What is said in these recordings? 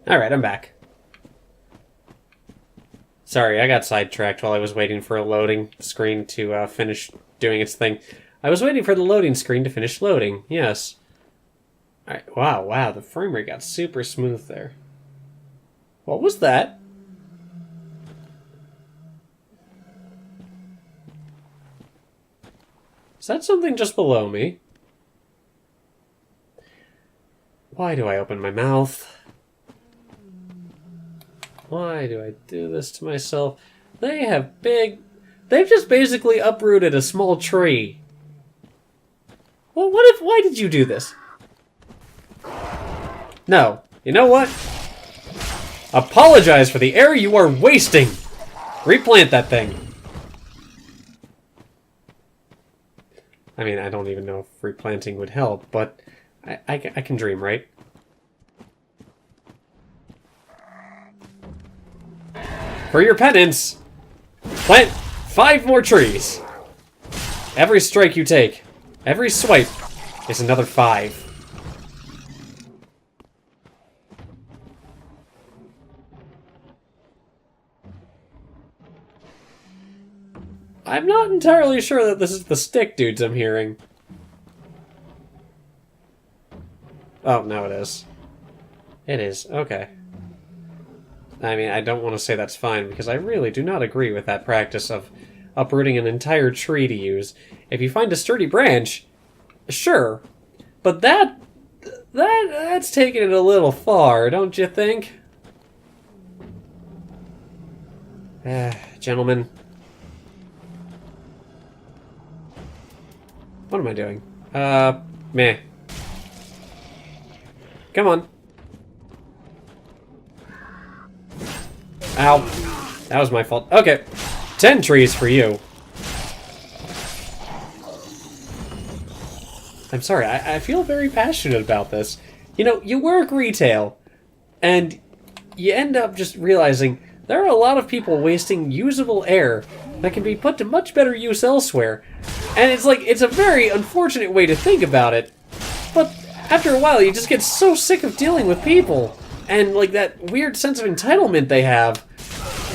Alright, I'm back. Sorry, I got sidetracked while I was waiting for a loading screen to finish doing its thing. I was waiting for the loading screen to finish loading, yes. Alright, wow, the frame rate got super smooth there. What was that? Is that something just below me? Why do I open my mouth? Why do I do this to myself? They've just basically uprooted a small tree. Well, why did you do this? No. You know what? Apologize for the air you are wasting! Replant that thing. I mean, I don't even know if replanting would help, but I can dream, right? For your penance, plant 5 more trees. Every strike you take, every swipe, is another 5. I'm not entirely sure that this is the stick dudes I'm hearing. Oh, no, it is. It is, okay. I mean, I don't want to say that's fine, because I really do not agree with that practice of uprooting an entire tree to use. If you find a sturdy branch, sure. But that's taking it a little far, don't you think? Gentlemen. What am I doing? Meh. Come on. Ow. That was my fault. Okay. 10 trees for you. I'm sorry, I feel very passionate about this. You know, you work retail, and you end up just realizing there are a lot of people wasting usable air that can be put to much better use elsewhere. And it's like, it's a very unfortunate way to think about it. But after a while, you just get so sick of dealing with people. And, like, that weird sense of entitlement they have,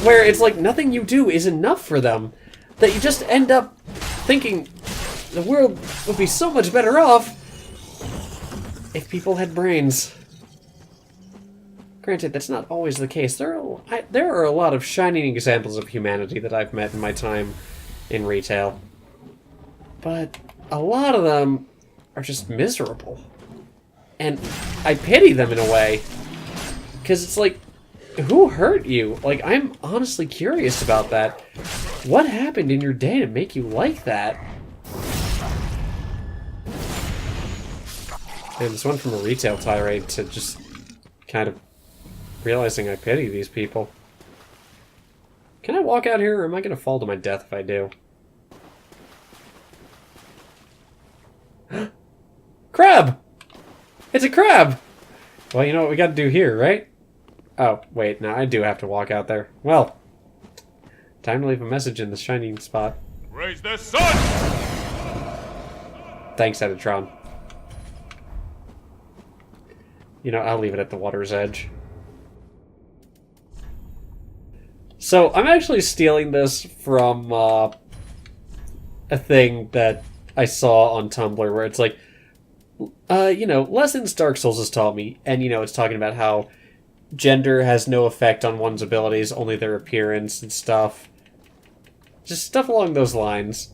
where it's like nothing you do is enough for them, that you just end up thinking the world would be so much better off if people had brains. Granted, that's not always the case. There are a lot of shining examples of humanity that I've met in my time in retail. But a lot of them are just miserable. And I pity them in a way. Because it's like, who hurt you? Like, I'm honestly curious about that. What happened in your day to make you like that? And this went from a retail tirade to just kind of realizing I pity these people. Can I walk out here, or am I going to fall to my death if I do? Crab! It's a crab! Well, you know what we gotta do here, right? Oh, wait, no, I do have to walk out there. Well, time to leave a message in the shining spot. Raise the sun! Thanks, Editron. You know, I'll leave it at the water's edge. So, I'm actually stealing this from, a thing that I saw on Tumblr where it's like, you know, lessons Dark Souls has taught me, and, you know, it's talking about how gender has no effect on one's abilities, only their appearance and stuff. Just stuff along those lines.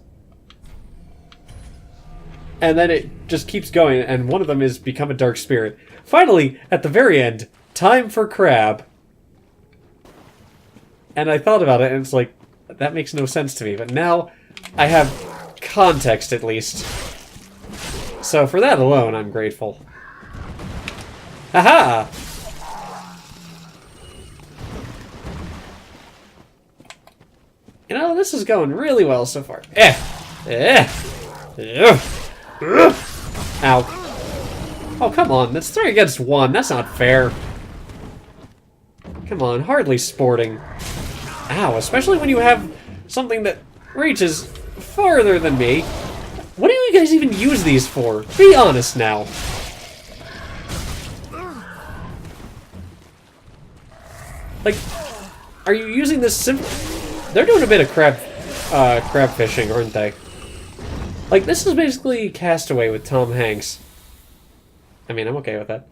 And then it just keeps going, and one of them is become a dark spirit. Finally, at the very end, time for crab. And I thought about it, and it's like, that makes no sense to me, but now I have context, at least. So for that alone, I'm grateful. Haha! You know, this is going really well so far. Ow. Oh, come on. That's 3 against 1. That's not fair. Come on. Hardly sporting. Ow. Especially when you have something that reaches farther than me. What do you guys even use these for? Be honest now. Like, are you using this simple... They're doing a bit of crab fishing, aren't they? Like, this is basically Castaway with Tom Hanks. I mean, I'm okay with that.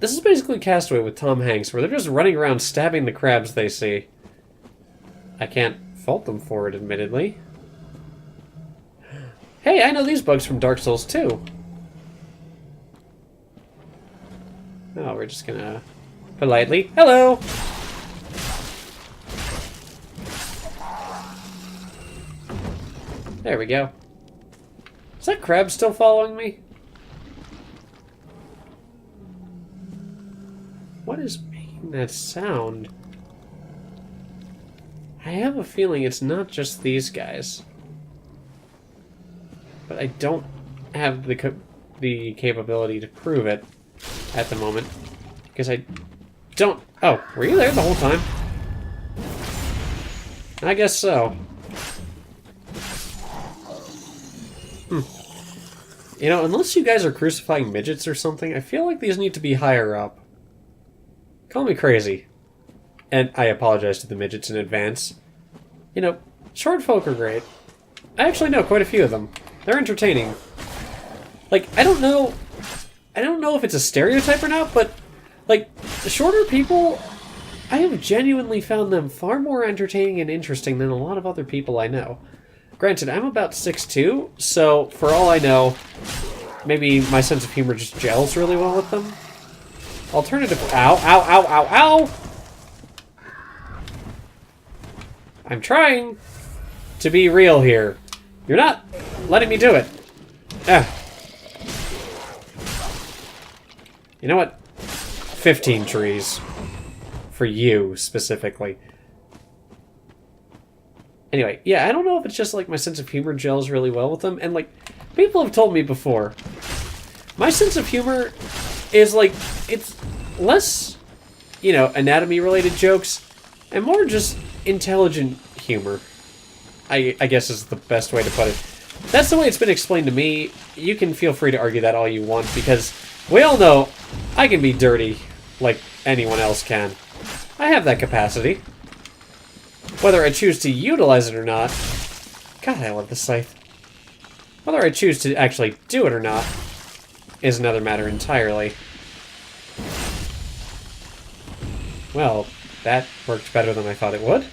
This is basically Castaway with Tom Hanks, where they're just running around stabbing the crabs they see. I can't fault them for it, admittedly. Hey, I know these bugs from Dark Souls 2. Oh, we're just gonna... politely... Hello! There we go. Is that crab still following me? What is making that sound? I have a feeling it's not just these guys. But I don't have the capability to prove it at the moment. Because I don't... Oh, were you there the whole time? I guess so. You know, unless you guys are crucifying midgets or something, I feel like these need to be higher up. Call me crazy. And I apologize to the midgets in advance. You know, short folk are great. I actually know quite a few of them. They're entertaining. Like, I don't know if it's a stereotype or not, but, like, the shorter people, I have genuinely found them far more entertaining and interesting than a lot of other people I know. Granted, I'm about 6'2", so for all I know, maybe my sense of humor just gels really well with them. Alternative... Ow, ow, ow, ow, ow! I'm trying to be real here. You're not letting me do it. Ah. You know what? 15 trees. For you, specifically. Anyway, yeah, I don't know if it's just like my sense of humor gels really well with them, and like, people have told me before, my sense of humor is like, it's less, you know, anatomy-related jokes, and more just intelligent humor, I guess is the best way to put it. That's the way it's been explained to me. You can feel free to argue that all you want, because we all know I can be dirty like anyone else can. I have that capacity. Whether I choose to utilize it or not... God, I love this scythe. Whether I choose to actually do it or not is another matter entirely. Well, that worked better than I thought it would.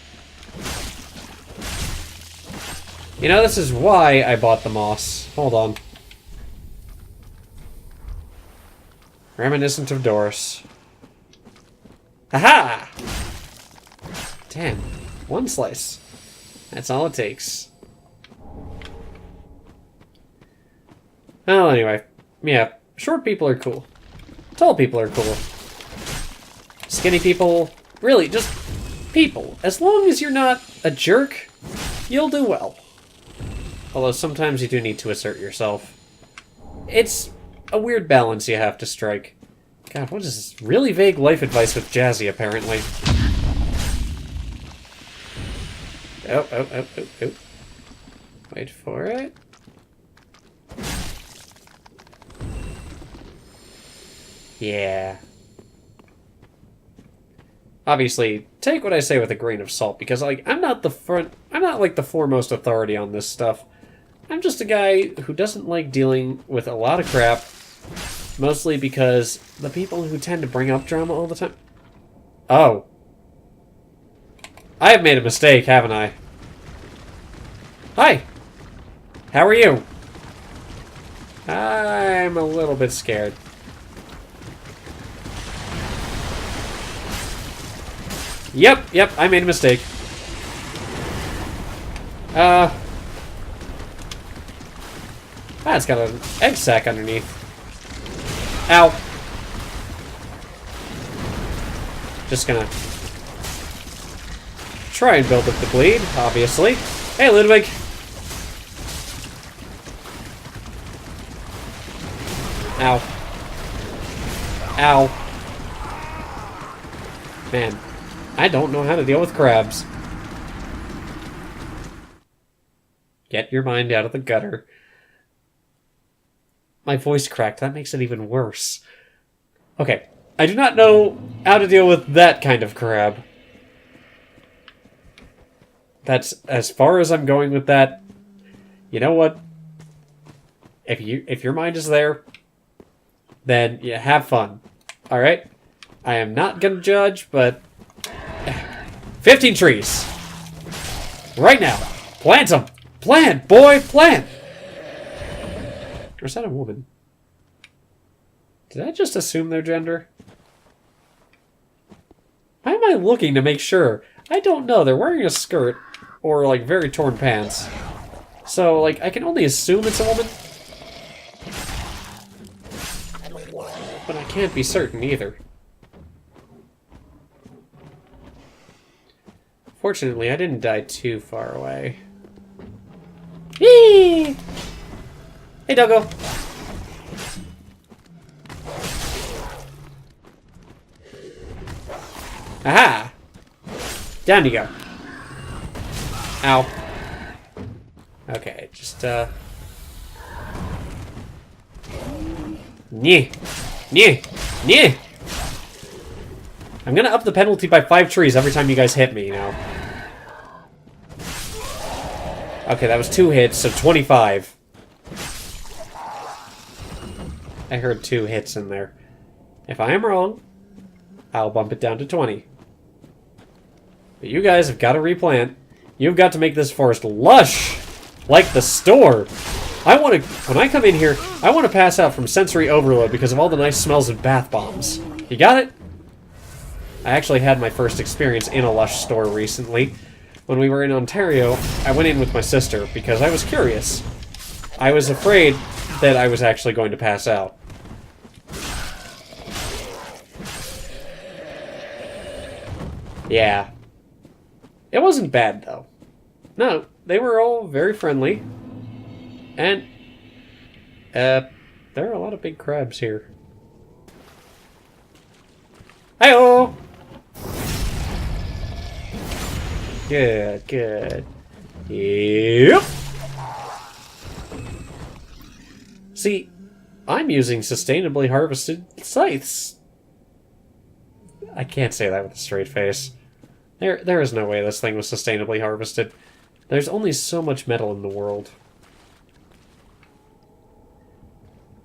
You know, this is why I bought the moss. Hold on. Reminiscent of Doris. Aha! Damn. One slice. That's all it takes. Well, anyway. Yeah, short people are cool. Tall people are cool. Skinny people, really, just people. As long as you're not a jerk, you'll do well. Although sometimes you do need to assert yourself. It's a weird balance you have to strike. God, what is this really vague life advice with Jazzy, apparently? Oh, oh, oh, oh, oh. Wait for it. Yeah. Obviously, take what I say with a grain of salt, because, like, I'm not like the foremost authority on this stuff. I'm just a guy who doesn't like dealing with a lot of crap, mostly because the people who tend to bring up drama all the time... Oh. I have made a mistake, haven't I? Hi! How are you? I'm a little bit scared. Yep, I made a mistake. It's got an egg sac underneath. Ow. Just gonna try and build up the bleed, obviously. Hey, Ludwig! Ow. Ow. Man, I don't know how to deal with crabs. Get your mind out of the gutter. My voice cracked. That makes it even worse. Okay, I do not know how to deal with that kind of crab. That's as far as I'm going with that. You know what? If your mind is there, then yeah, have fun. All right? I am not gonna judge, but 15 trees. Right now. Plant them. Plant, boy, plant. Or is that a woman? Did I just assume their gender? Why am I looking to make sure? I don't know. They're wearing a skirt or like very torn pants. So like I can only assume it's a woman. But I can't be certain either. Fortunately, I didn't die too far away. Eee! Hey, doggo. Aha! Down you go. Ow. Okay, just, Nyeh. Nyeh! Nyeh! I'm gonna up the penalty by 5 trees every time you guys hit me, you know. Okay, that was 2 hits, so 25. I heard 2 hits in there. If I am wrong, I'll bump it down to 20. But you guys have got to replant. You've got to make this forest lush, like the store. When I come in here, I want to pass out from sensory overload because of all the nice smells of bath bombs. You got it? I actually had my first experience in a Lush store recently. When we were in Ontario, I went in with my sister because I was curious. I was afraid that I was actually going to pass out. Yeah. It wasn't bad, though. No, they were all very friendly. And, there are a lot of big crabs here. Hi-oh! Good, good. Yep! See, I'm using sustainably harvested scythes. I can't say that with a straight face. There is no way this thing was sustainably harvested. There's only so much metal in the world.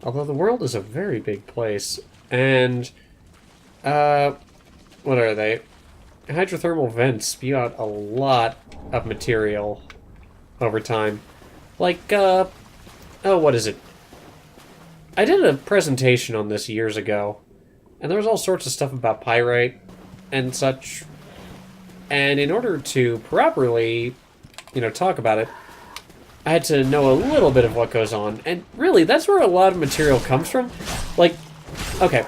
Although the world is a very big place. And, what are they? Hydrothermal vents spew out a lot of material over time. Like, oh, what is it? I did a presentation on this years ago, and there was all sorts of stuff about pyrite and such. And in order to properly, talk about it, I had to know a little bit of what goes on. And really, that's where a lot of material comes from. Like, okay,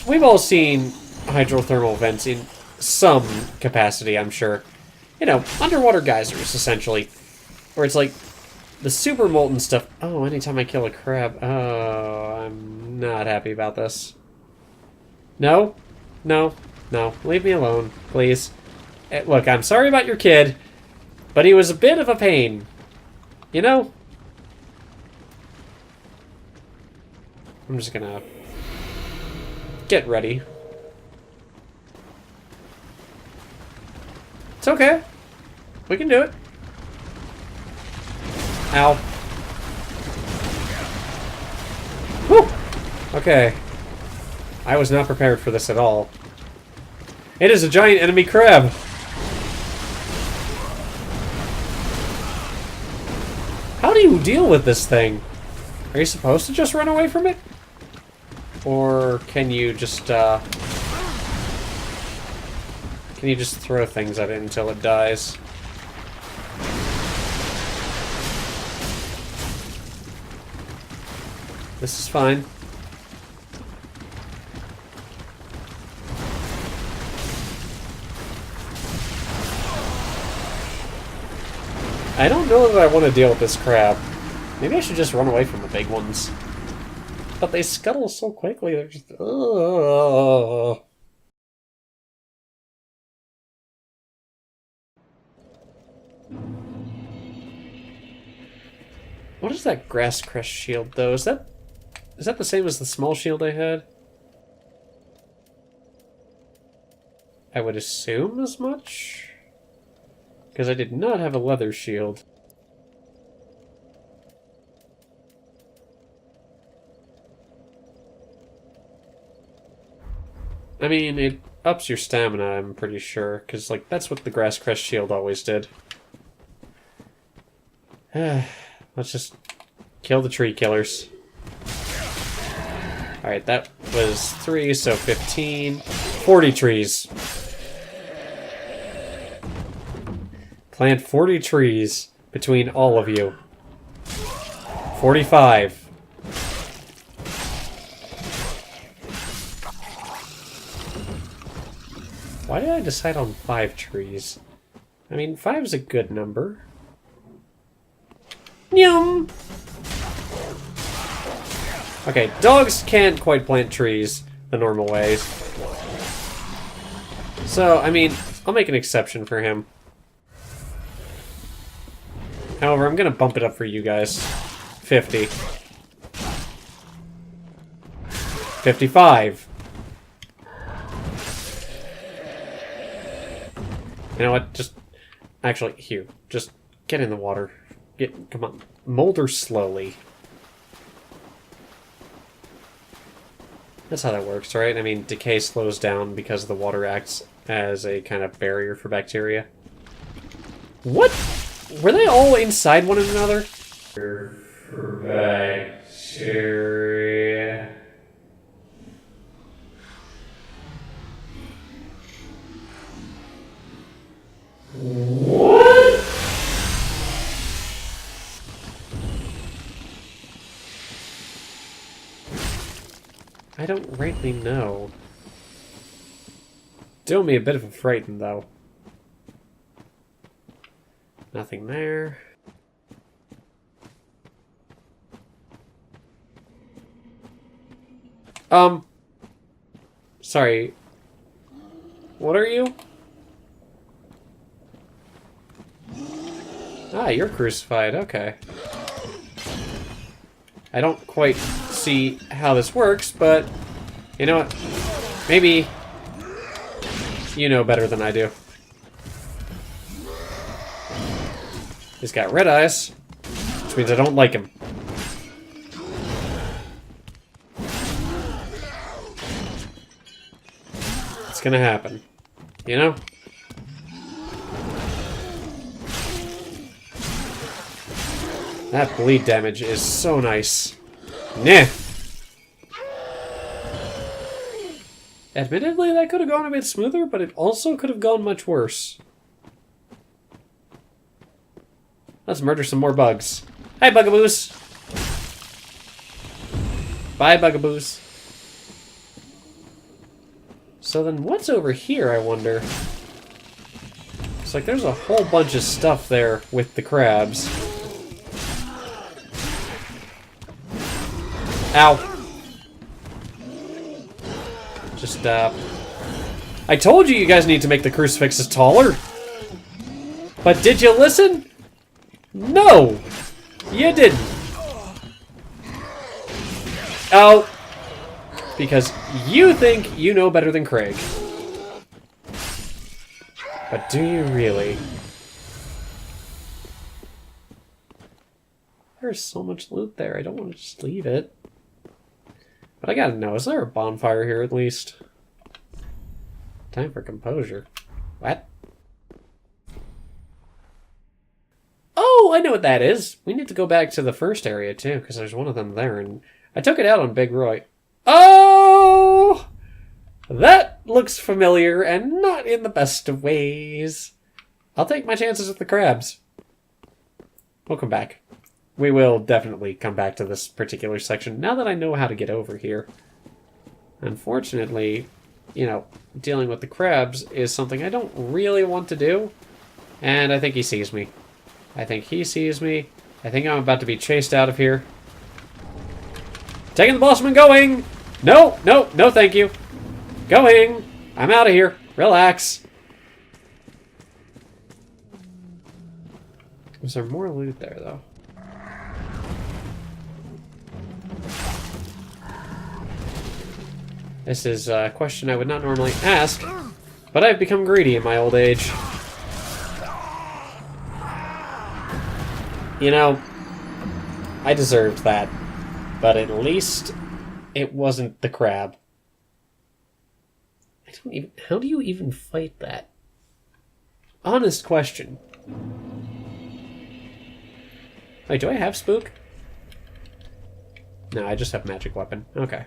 we've all seen hydrothermal vents in some capacity, I'm sure. Underwater geysers, essentially. Where it's like, the super molten stuff. Oh, anytime I kill a crab. Oh, I'm not happy about this. No? No. No. Leave me alone, please. Look, I'm sorry about your kid, but he was a bit of a pain. I'm just gonna get ready. It's okay. We can do it. Ow. Whew! Okay. I was not prepared for this at all. It is a giant enemy crab! How do you deal with this thing? Are you supposed to just run away from it? Or can you just, throw things at it until it dies? This is fine. I don't know that I want to deal with this crab. Maybe I should just run away from the big ones. But they scuttle so quickly, they're just... Ugh. What is that grass crest shield, though? Is that the same as the small shield I had? I would assume as much? Because I did not have a leather shield. I mean, it ups your stamina, I'm pretty sure. Because, like, that's what the Grass Crest shield always did. Let's just kill the tree killers. Alright, that was 3, so 15. 40 trees. Plant 40 trees between all of you. 45. Why did I decide on 5 trees? I mean, 5 is a good number. Yum! Okay, dogs can't quite plant trees the normal ways. So, I mean, I'll make an exception for him. However, I'm gonna bump it up for you guys. 50. 55. You know what? Just... Actually, here. Just get in the water. Come on. Molder slowly. That's how that works, right? I mean, decay slows down because the water acts as a kind of barrier for bacteria. What? Were they all inside one another? For bacteria. What? I don't rightly know. Doing me a bit of a frighten, though. Nothing there. Sorry. What are you? Ah, you're crucified, okay. I don't quite see how this works, but you know what? Maybe you know better than I do. He's got red eyes, which means I don't like him. It's gonna happen, you know? That bleed damage is so nice. Nah. Admittedly, that could have gone a bit smoother, but it also could have gone much worse. Let's murder some more bugs. Hi, bugaboos! Bye, bugaboos. So then what's over here, I wonder? It's like there's a whole bunch of stuff there with the crabs. Ow. Just, I told you guys need to make the crucifixes taller. But did you listen? No! You didn't. Oh. Because you think you know better than Craig. But do you really? There's so much loot there, I don't want to just leave it. But I gotta know, is there a bonfire here at least? Time for composure. What? Oh, I know what that is. We need to go back to the first area too, because there's one of them there, and I took it out on Big Roy. Oh! That looks familiar, and not in the best of ways. I'll take my chances with the crabs. We'll come back. We will definitely come back to this particular section now that I know how to get over here. Unfortunately, you know, dealing with the crabs is something I don't really want to do. And I think he sees me. I think he sees me. I think I'm about to be chased out of here. Taking the blossom and going! No, no, no thank you. Going! I'm out of here. Relax. Was there more loot there, though? This is a question I would not normally ask, but I've become greedy in my old age. You know, I deserved that. But at least it wasn't the crab. I don't even... How do you even fight that? Honest question. Wait, do I have spook? No, I just have magic weapon. Okay.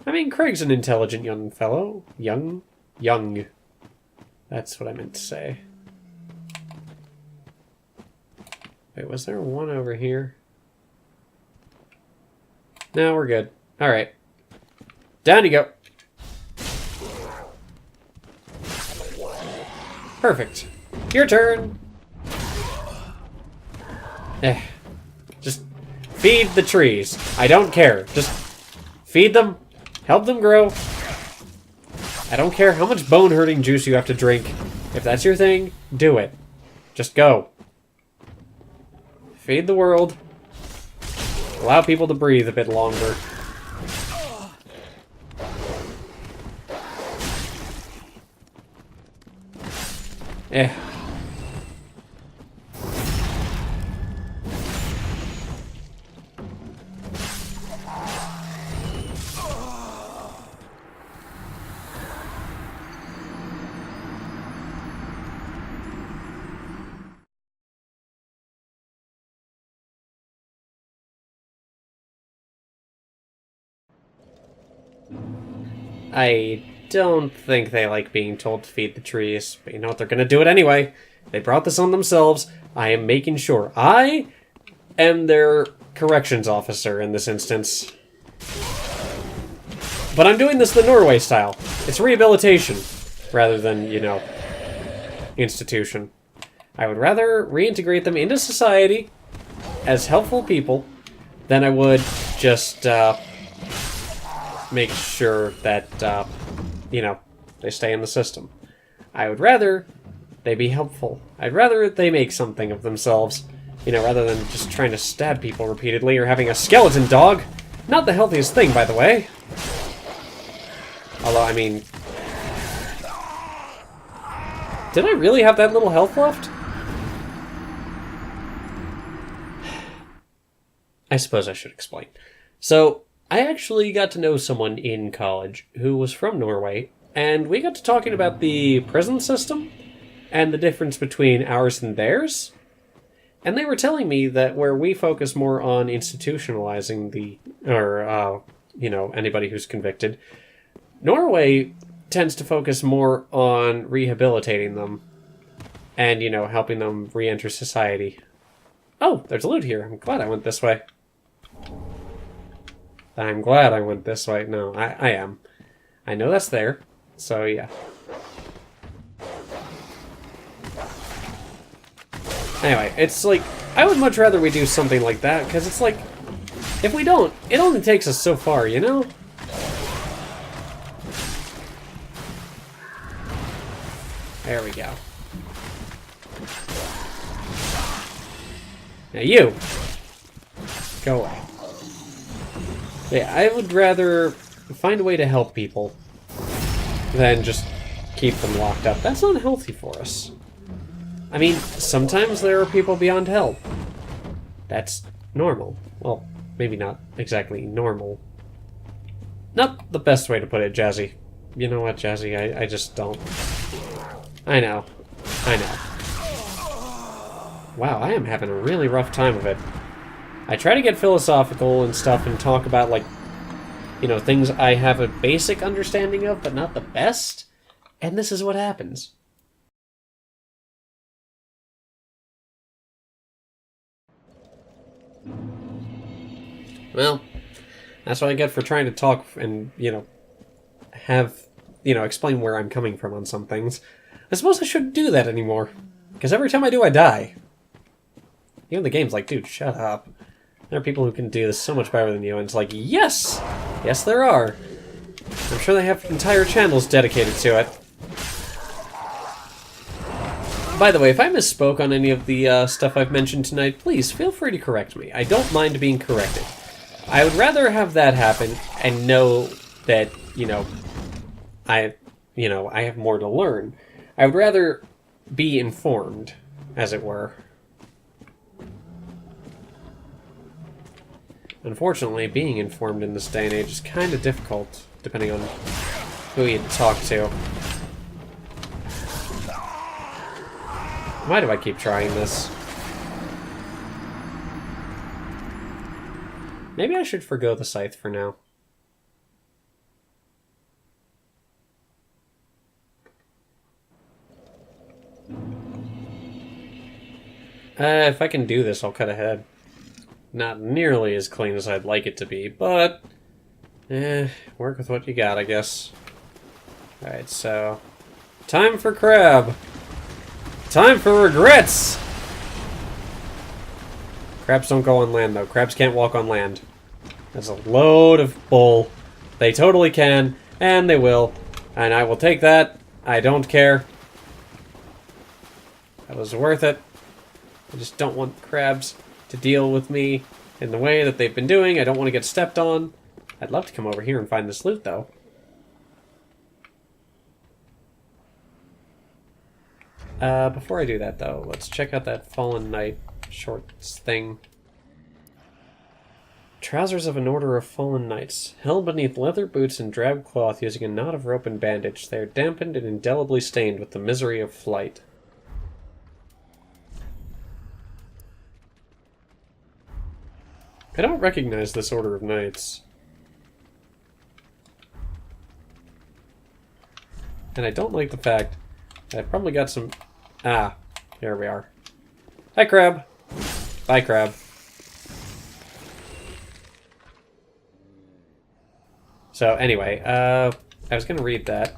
I mean, Craig's an intelligent young fellow. Young? That's what I meant to say. Wait, was there one over here? No, we're good. Alright. Down you go. Perfect. Your turn. Just feed the trees. I don't care. Just feed them. Help them grow. I don't care how much bone-hurting juice you have to drink. If that's your thing, do it. Just go. Feed the world. Allow people to breathe a bit longer. I don't think they like being told to feed the trees, but you know what, they're gonna do it anyway. They brought this on themselves. I am making sure. I am their corrections officer in this instance. But I'm doing this the Norway style. It's rehabilitation, rather than, you know, institution. I would rather reintegrate them into society as helpful people than I would just, make sure that, you know, they stay in the system. I would rather they be helpful. I'd rather they make something of themselves, you know, rather than just trying to stab people repeatedly or having a skeleton dog. Not the healthiest thing, by the way. Although, I mean... Did I really have that little health left? I suppose I should explain. So, I actually got to know someone in college who was from Norway, and we got to talking about the prison system and the difference between ours and theirs. And they were telling me that where we focus more on institutionalizing you know, anybody who's convicted, Norway tends to focus more on rehabilitating them and, you know, helping them re-enter society. Oh, there's loot here. I'm glad I went this way. I'm glad I went this way. No, I am. I know that's there. So, yeah. Anyway, it's like, I would much rather we do something like that, because it's like, if we don't, it only takes us so far, you know? There we go. Now you! Go away. Yeah, I would rather find a way to help people than just keep them locked up. That's not healthy for us. I mean, sometimes there are people beyond help. That's normal. Well, maybe not exactly normal. Not the best way to put it, Jazzy. You know what, Jazzy? I just don't. I know. I know. Wow, I am having a really rough time of it. I try to get philosophical and stuff and talk about, like, you know, things I have a basic understanding of, but not the best. And this is what happens. Well, that's what I get for trying to talk and, you know, explain where I'm coming from on some things. I suppose I shouldn't do that anymore. Because every time I do, I die. Even the game's like, dude, shut up. There are people who can do this so much better than you, and it's like, yes! Yes, there are. I'm sure they have entire channels dedicated to it. By the way, if I misspoke on any of the stuff I've mentioned tonight, please feel free to correct me. I don't mind being corrected. I would rather have that happen and know that, you know, I have more to learn. I would rather be informed, as it were. Unfortunately, being informed in this day and age is kind of difficult, depending on who you talk to. Why do I keep trying this? Maybe I should forgo the scythe for now. If I can do this, I'll cut ahead. Not nearly as clean as I'd like it to be, but... work with what you got, I guess. Alright, so... time for crab! Time for regrets! Crabs don't go on land, though. Crabs can't walk on land. That's a load of bull. They totally can, and they will. And I will take that. I don't care. That was worth it. I just don't want crabs to deal with me in the way that they've been doing. I don't want to get stepped on. I'd love to come over here and find this loot, though. Before I do that, though, let's check out that Fallen Knight shorts thing. Trousers of an Order of Fallen Knights. Held beneath leather boots and drab cloth using a knot of rope and bandage, they are dampened and indelibly stained with the misery of flight. I don't recognize this Order of Knights. And I don't like the fact that I've probably got some... Ah, here we are. Hi, crab. Bye, crab. So, anyway, I was going to read that.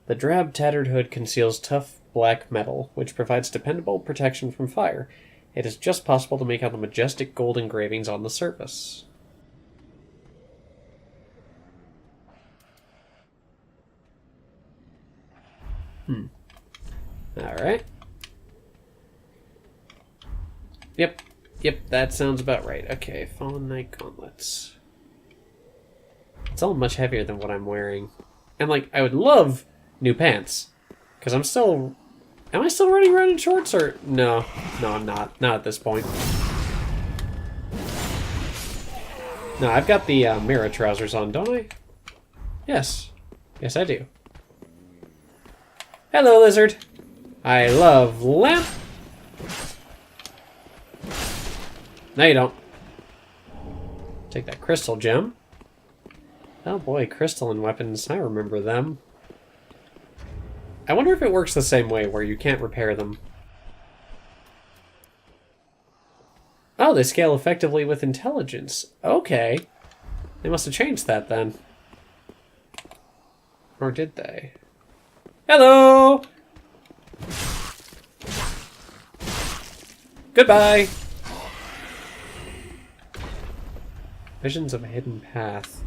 The drab, tattered hood conceals tough black metal, which provides dependable protection from fire. It is just possible to make out the majestic gold engravings on the surface. Alright. Yep, that sounds about right. Okay, Fallen Knight gauntlets. It's all much heavier than what I'm wearing. And, like, I would love new pants. Because I'm still... Am I still running around in shorts, or... No, I'm not. Not at this point. No, I've got the mirror trousers on, don't I? Yes. Yes, I do. Hello, lizard. I love lamp. No, you don't. Take that crystal gem. Oh boy, crystalline weapons. I remember them. I wonder if it works the same way, where you can't repair them. Oh, they scale effectively with intelligence. Okay. They must have changed that then. Or did they? Hello! Goodbye! Visions of a hidden path.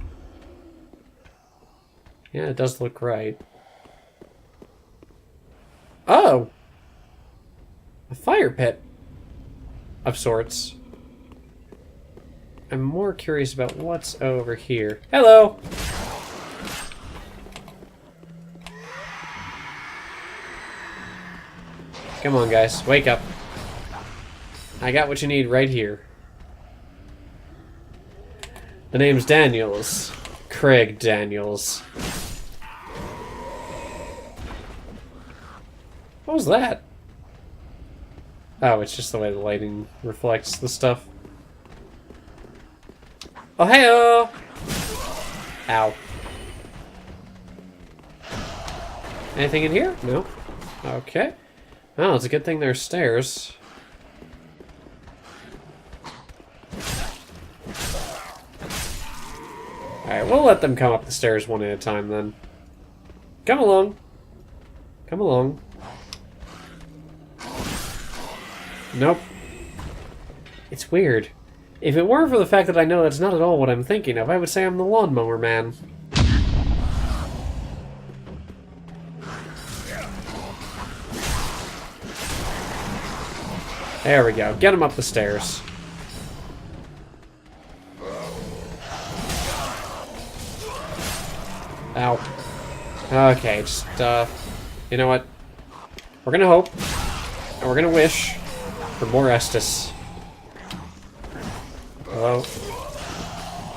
Yeah, it does look right. Oh! A fire pit. Of sorts. I'm more curious about what's over here. Hello! Come on, guys. Wake up. I got what you need right here. The name's Daniels. Craig Daniels. What was that? Oh, it's just the way the lighting reflects the stuff. Oh, hey-oh! Ow. Anything in here? No. Okay. Well, it's a good thing there's stairs. Alright, we'll let them come up the stairs one at a time then. Come along. Come along. Nope. It's weird. If it weren't for the fact that I know that's not at all what I'm thinking of, I would say I'm the lawnmower man. There we go. Get him up the stairs. Ow. Okay, just, you know what? We're gonna hope, and we're gonna wish for more Estus. Although,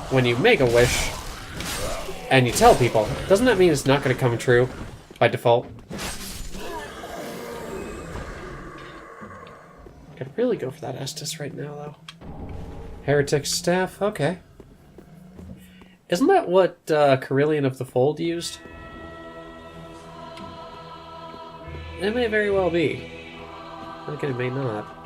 when you make a wish, and you tell people, doesn't that mean it's not going to come true by default? Could really go for that Estus right now, though. Heretic Staff, okay. Isn't that what Carillion of the Fold used? It may very well be. Again, it may not.